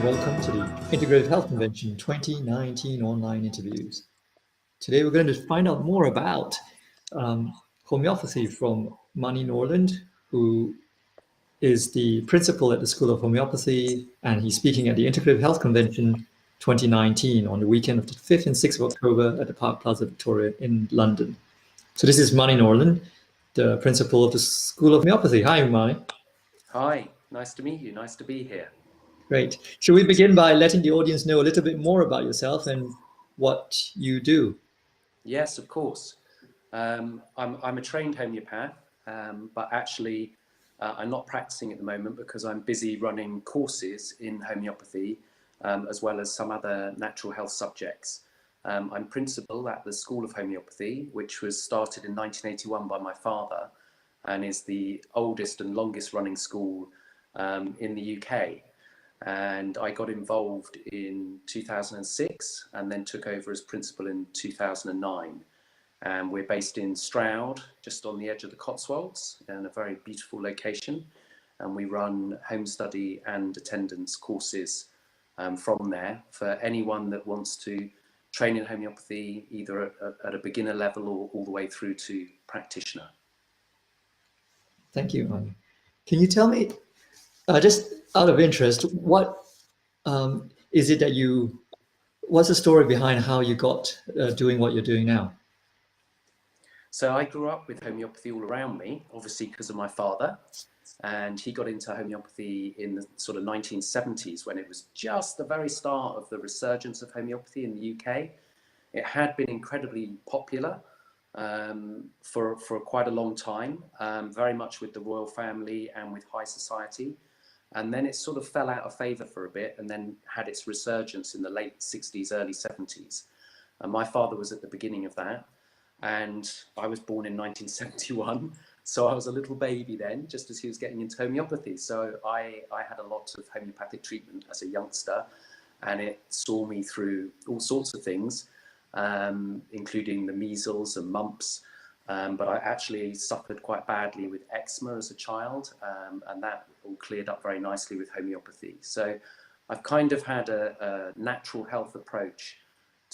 and welcome to the Integrative Health Convention 2019 online interviews. Today we're going to find out more about homeopathy from Norland, who is the principal at the School of Homeopathy, and he's speaking at the Integrative Health Convention 2019 on the weekend of the 5th and 6th of October at the Park Plaza, Victoria in London. So this is Norland, the principal of the School of Homeopathy. Hi, Mani. Hi, nice to meet you. Nice to be here. Great. Should we begin by letting the audience know a little bit more about yourself and what you do? Yes, of course. I'm a trained homeopath, but actually I'm not practicing at the moment because I'm busy running courses in homeopathy, as well as some other natural health subjects. I'm principal at the School of Homeopathy, which was started in 1981 by my father and is the oldest and longest running school in the UK. And I got involved in 2006 and then took over as principal in 2009. And we're based in Stroud, just on the edge of the Cotswolds, in a very beautiful location. And we run home study and attendance courses from there for anyone that wants to train in homeopathy, either at a beginner level or all the way through to practitioner. Thank you, Mani. Can you tell me, just out of interest, what is it that what's the story behind how you got doing what you're doing now? So I grew up with homeopathy all around me, obviously because of my father, and he got into homeopathy in the sort of 1970s when it was just the very start of the resurgence of homeopathy in the UK. It had been incredibly popular for quite a long time, very much with the royal family and with high society. And then it sort of fell out of favour for a bit and then had its resurgence in the late 60s, early 70s. And my father was at the beginning of that. And I was born in 1971. So I was a little baby then, just as he was getting into homeopathy. So I had a lot of homeopathic treatment as a youngster, and it saw me through all sorts of things, including the measles and mumps. But I actually suffered quite badly with eczema as a child, and that all cleared up very nicely with homeopathy. So I've kind of had a natural health approach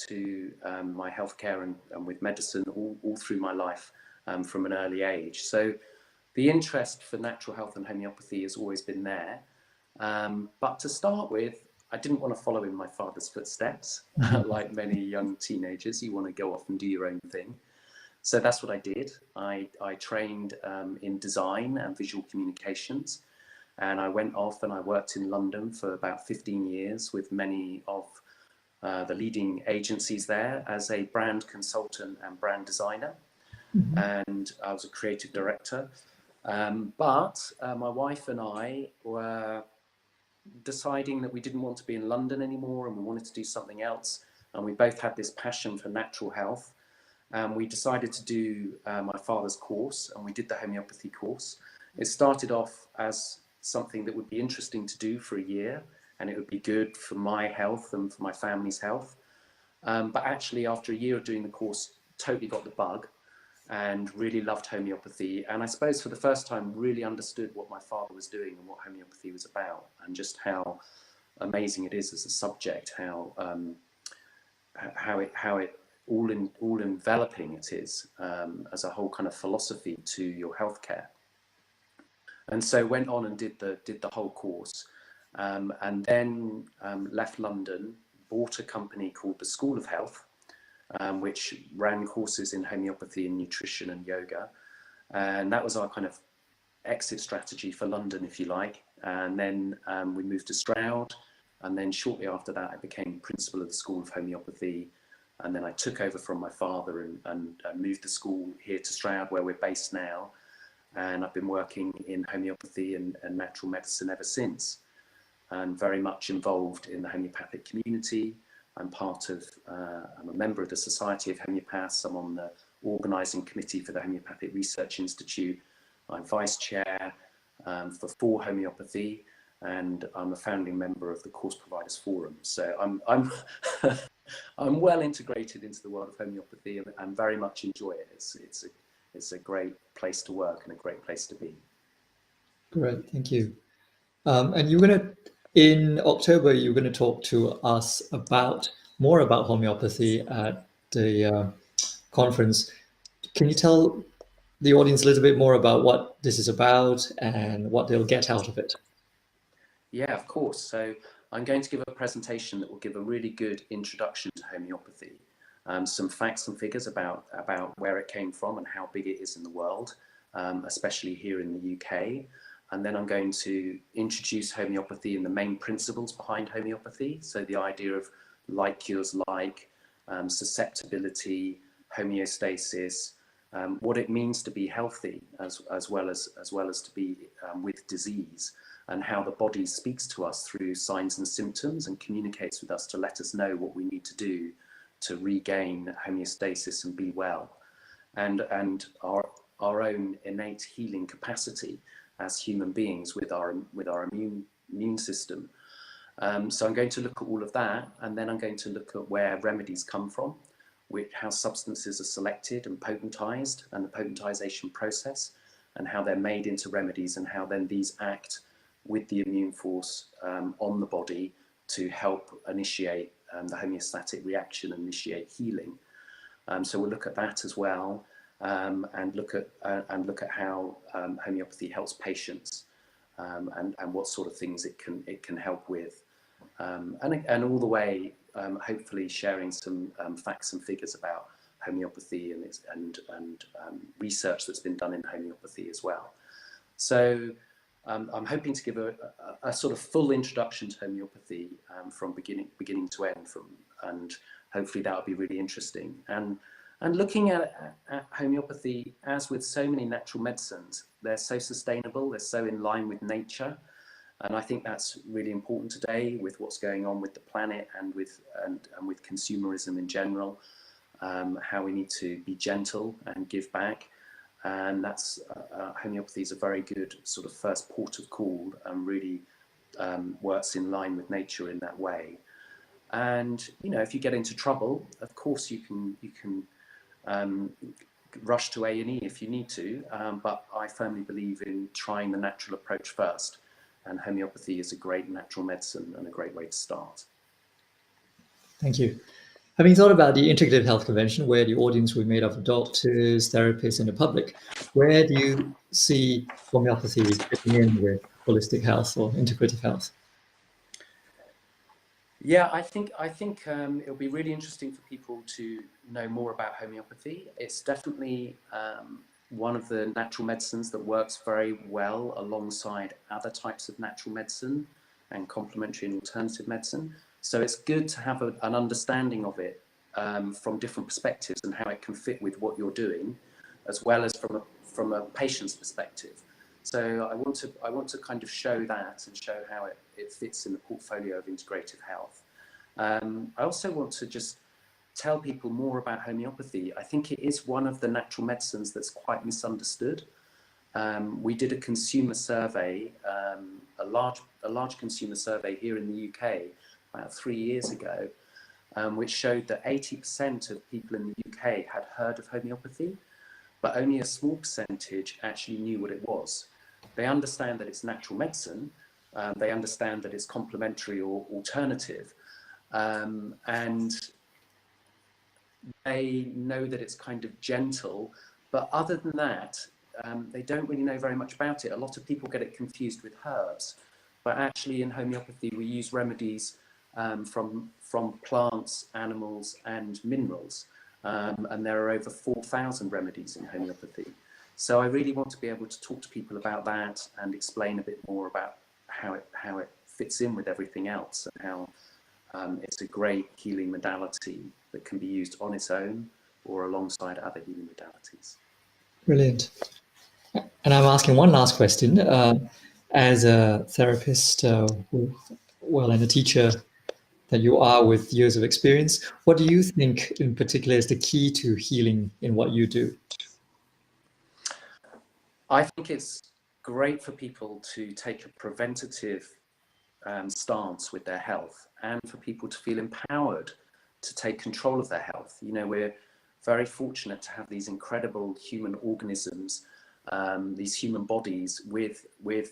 to my healthcare and with medicine all through my life from an early age. So the interest for natural health and homeopathy has always been there. But to start with, I didn't want to follow in my father's footsteps. Like many young teenagers, you want to go off and do your own thing. So that's what I did. I trained in design and visual communications, and I went off and I worked in London for about 15 years with many of the leading agencies there as a brand consultant and brand designer. Mm-hmm. And I was a creative director. But my wife and I were deciding that we didn't want to be in London anymore and we wanted to do something else. And we both had this passion for natural health. We decided to do my father's course, and we did the homeopathy course. It started off as something that would be interesting to do for a year, and it would be good for my health and for my family's health. But actually, after a year of doing the course, totally got the bug and really loved homeopathy. And I suppose for the first time, really understood what my father was doing and what homeopathy was about, and just how amazing it is as a subject, how it all enveloping it is as a whole kind of philosophy to your healthcare. And so went on and did the whole course, and then left London, bought a company called the School of Health, which ran courses in homeopathy and nutrition and yoga, and that was our kind of exit strategy for London, if you like. And then we moved to Stroud, and then shortly after that I became principal of the School of Homeopathy. And then I took over from my father and moved the school here to Stroud, where we're based now. And I've been working in homeopathy and natural medicine ever since, and very much involved in the homeopathic community. I'm a member of the Society of Homeopaths. I'm on the organising committee for the Homeopathic Research Institute. I'm vice chair for For Homeopathy, and I'm a founding member of the Course Providers Forum. So I'm I'm well integrated into the world of homeopathy and very much enjoy it. It's a great place to work and a great place to be. Great, thank you. And you're going to in October, you're going to talk to us about more about homeopathy at the conference. Can you tell the audience a little bit more about what this is about and what they'll get out of it? Yeah, of course. So I'm going to give a presentation that will give a really good introduction to homeopathy, some facts and figures about where it came from and how big it is in the world, especially here in the UK. And then I'm going to introduce homeopathy and the main principles behind homeopathy. So the idea of like cures like, susceptibility, homeostasis, what it means to be healthy as well as to be with disease, and how the body speaks to us through signs and symptoms and communicates with us to let us know what we need to do to regain homeostasis and be well, and our own innate healing capacity as human beings with our immune system. So I'm going to look at all of that, and then I'm going to look at where remedies come from, how substances are selected and potentized, and the potentization process, and how they're made into remedies, and how then these act with the immune force on the body to help initiate the homeostatic reaction and initiate healing. So we'll look at that as well, and look at how homeopathy helps patients, and what sort of things it can help with, and all the way hopefully sharing some facts and figures about homeopathy and research that's been done in homeopathy as well. So I'm hoping to give a sort of full introduction to homeopathy from beginning to end, and hopefully that will be really interesting. And looking at homeopathy, as with so many natural medicines, they're so sustainable, they're so in line with nature. And I think that's really important today with what's going on with the planet and with consumerism in general, how we need to be gentle and give back. And that's homeopathy is a very good sort of first port of call, and really works in line with nature in that way. And if you get into trouble, of course you can rush to A&E if you need to, but I firmly believe in trying the natural approach first, and homeopathy is a great natural medicine and a great way to start. Thank you. Having thought about the Integrative Health Convention, where the audience will be made up of doctors, therapists, and the public, where do you see homeopathy fitting in with holistic health or integrative health? Yeah, I think it'll be really interesting for people to know more about homeopathy. It's definitely one of the natural medicines that works very well alongside other types of natural medicine and complementary and alternative medicine. So it's good to have an understanding of it from different perspectives, and how it can fit with what you're doing, as well as from a patient's perspective. So I want to kind of show that, and show how it fits in the portfolio of integrative health. I also want to just tell people more about homeopathy. I think it is one of the natural medicines that's quite misunderstood. We did a consumer survey, a large consumer survey here in the UK about 3 years ago, which showed that 80% of people in the UK had heard of homeopathy, but only a small percentage actually knew what it was. They understand that it's natural medicine, they understand that it's complementary or alternative, and they know that it's kind of gentle, but other than that, they don't really know very much about it. A lot of people get it confused with herbs, but actually in homeopathy we use remedies from plants, animals, and minerals, and there are over 4,000 remedies in homeopathy. So I really want to be able to talk to people about that and explain a bit more about how it fits in with everything else, and how it's a great healing modality that can be used on its own or alongside other healing modalities. Brilliant. And I'm asking one last question. As a therapist, and a teacher that you are with years of experience, what do you think in particular is the key to healing in what you do? I think it's great for people to take a preventative stance with their health, and for people to feel empowered to take control of their health. We're very fortunate to have these incredible human organisms these human bodies with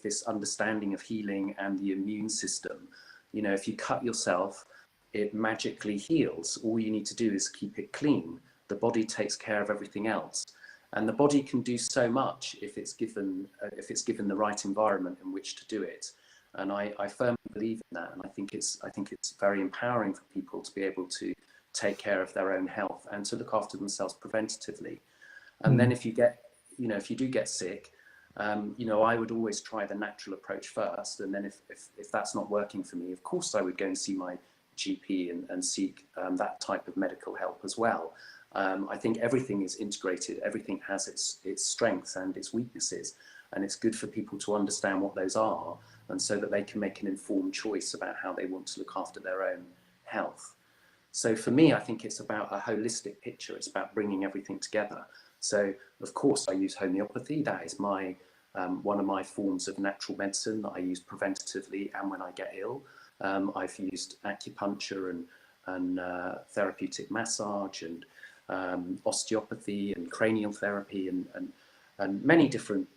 this understanding of healing and the immune system. You know, if you cut yourself, it magically heals. All you need to do is keep it clean. The body takes care of everything else. And the body can do so much if it's given the right environment in which to do it. And I firmly believe in that. And I think it's very empowering for people to be able to take care of their own health and to look after themselves preventatively. And then if you do get sick, you know, I would always try the natural approach first. And then if that's not working for me, of course, I would go and see my GP and seek that type of medical help as well. I think everything is integrated. Everything has its strengths and its weaknesses. And it's good for people to understand what those are, and so that they can make an informed choice about how they want to look after their own health. So for me, I think it's about a holistic picture. It's about bringing everything together. So of course I use homeopathy. That is my one of my forms of natural medicine that I use preventatively and when I get ill. I've used acupuncture and therapeutic massage and osteopathy and cranial therapy and many different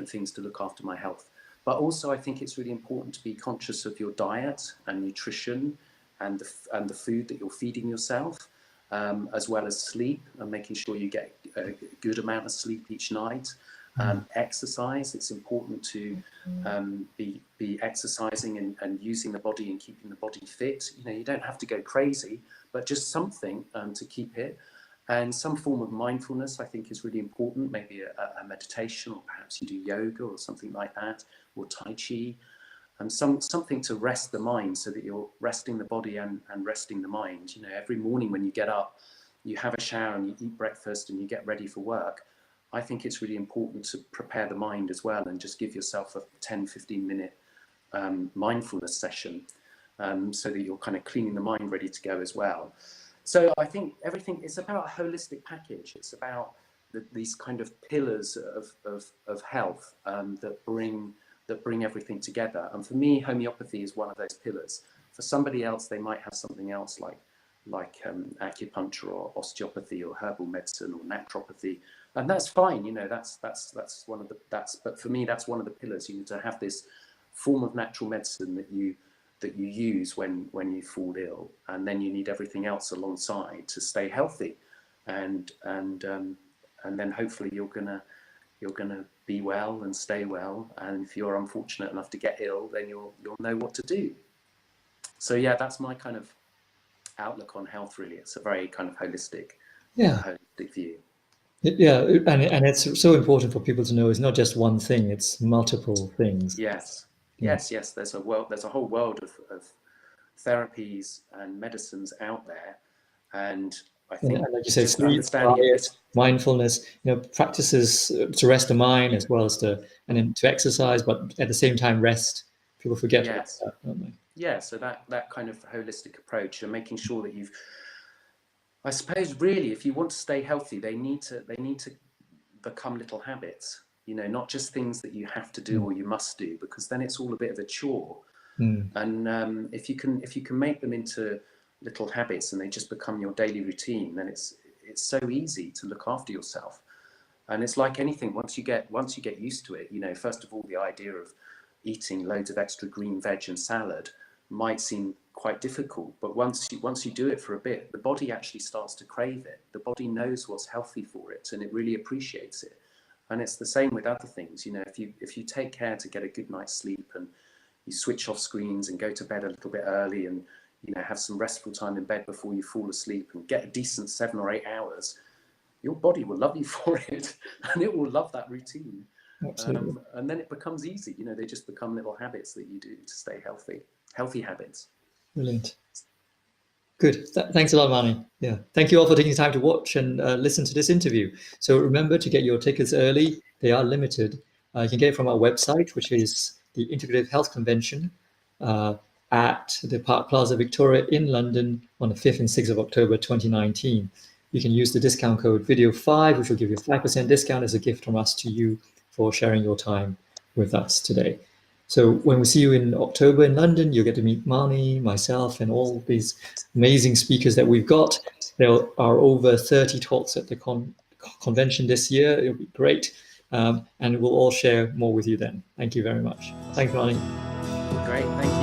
things to look after my health. But also I think it's really important to be conscious of your diet and nutrition and the food that you're feeding yourself, as well as sleep and making sure you get a good amount of sleep each night. Exercise, it's important to be exercising and using the body and keeping the body fit. You know, you don't have to go crazy, but just something to keep it. And some form of mindfulness, I think, is really important. Maybe a meditation, or perhaps you do yoga or something like that, or Tai Chi. And something to rest the mind, so that you're resting the body and resting the mind. You know, every morning when you get up, you have a shower and you eat breakfast and you get ready for work. I think it's really important to prepare the mind as well, and just give yourself a 10-15 minute mindfulness session, so that you're kind of cleaning the mind, ready to go as well. So I think everything is about a holistic package. It's about these kind of pillars of health that bring everything together. And for me, homeopathy is one of those pillars. For somebody else, they might have something else like acupuncture or osteopathy or herbal medicine or naturopathy, and that's fine. You know, that's one of the but for me, that's one of the pillars. You need to have this form of natural medicine that you use when you fall ill, and then you need everything else alongside to stay healthy, and then hopefully you're gonna be well and stay well. And if you're unfortunate enough to get ill, then you'll know what to do. So yeah, that's my kind of outlook on health. Really, it's a very kind of holistic view. Yeah, and it's so important for people to know it's not just one thing; it's multiple things. Yes. There's a whole world of therapies and medicines out there, and I think, and like you said, just sleep, understanding diet, mindfulness, you know, practices to rest the mind as well as to exercise, but at the same time rest. People forget about that, don't they? Yeah, so that kind of holistic approach, and making sure that I suppose really, if you want to stay healthy, they need to become little habits. You know, not just things that you have to do or you must do, because then it's all a bit of a chore. And if you can make them into little habits and they just become your daily routine, then it's so easy to look after yourself. And it's like anything, once you get used to it, you know, first of all, the idea of eating loads of extra green veg and salad might seem quite difficult, but once you do it for a bit, the body actually starts to crave it. The body knows what's healthy for it, and it really appreciates it. And it's the same with other things. You know, if you take care to get a good night's sleep, and you switch off screens and go to bed a little bit early, and you know, have some restful time in bed before you fall asleep, and get a decent 7 or 8 hours, your body will love you for it, and it will love that routine. And then it becomes easy. You know, they just become little habits that you do to stay healthy habits. Brilliant. Good. Thanks a lot, Mani. Yeah. Thank you all for taking the time to watch and listen to this interview. So remember to get your tickets early. They are limited. You can get it from our website, which is the Integrative Health Convention at the Park Plaza, Victoria in London on the 5th and 6th of October 2019. You can use the discount code video5, which will give you a 5% discount as a gift from us to you for sharing your time with us today. So when we see you in October in London, you'll get to meet Mani, myself, and all these amazing speakers that we've got. There are over 30 talks at the convention this year. It'll be great. and we'll all share more with you then. Thank you very much. Thanks, Ronnie. Great, thank you.